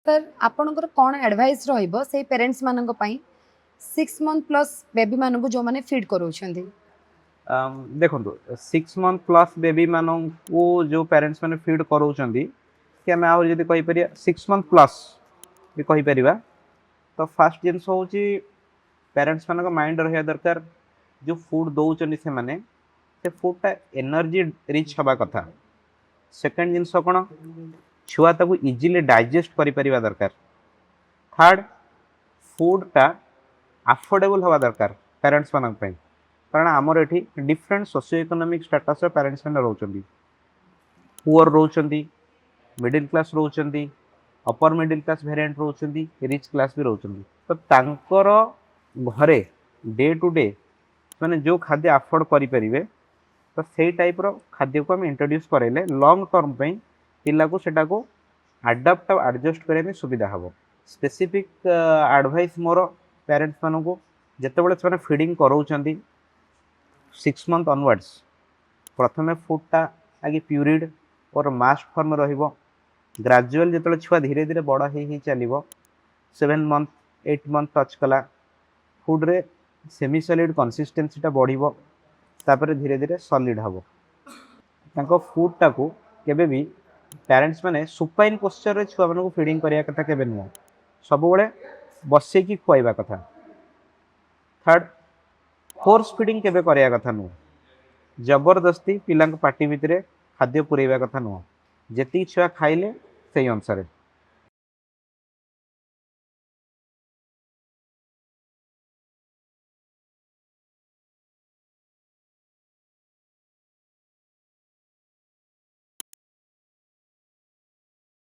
Sir आपणकर कौन advice रहिबो से पेरेंट्स मानक पई 6 मंथ प्लस बेबी मानक जो माने फीड करूछंदी। देखो 6 मंथ प्लस बेबी मान को जो पेरेंट्स मैंने फीड कराउछंदी कि आम आदि कहीपर 6 मंथ प्लस भी कहीपर तो फास्ट जिनस हूँ पेरेंट्स मान माइंड रहा दरकार जो फूड दौरान से माने से फूडटा एनर्जी रिच हवा कथा। सेकेंड जिनस कौन छुआ ताको इजिली डाइजेस्ट करिपरिबा दरकार। थर्ड फूडटा अफोर्डेबल हवा दरकार पेरेंट्स मान कारण आमर ये different socio economic status parents मैंने रोचंदी। पुअर रोचंदी, मिडिल क्लास रोचंदी, अपर मिडिल क्लास वेरिएंट रोचंदी, रिच क्लास भी रोचंदी। तो तांकर घरे डे टू डे माने जो खाद्य अफोर्ड करि परिबे तो सेई टाइप रो खाद्य को हम इंट्रोड्यूस करेले लॉन्ग टर्म पे पिला को सेटा को अडाप्ट एडजस्ट करे में सुविधा हबो। स्पेसिफिक एडवाइस मोर पेरेंट्स मान को जेतेबेले से फीडिंग कराउचंदी 6 मंथ ऑनवर्ड्स प्रथमे फूडटा आगे प्यूरिड और मास्ट फॉर्म रहिबो। ग्रेजुअल जो छुआ धीरे धीरे बड़ ही चलो 7 मंथ 8 मंथ टच कला फूड रे सेमी सॉलिड कंसिस्टेंसीटा बढ़िबो तापर धीरे धीरे सॉलिड हबो। तांको फूडटा को केबे भी पेरेंट्स माने सुपाइन पोस्चर रे छुआ मानको फीडिंग करिया कथा केबे नुह सब बेले बसे की खुआइबा कथा। थर्ड फोर्स फीडिंग केबे करिया कथा नुह जबरदस्ती पिला पार्टी भितर खाद्य पुरेबा कथा नुह जेती छुआ खाइले से अनुसार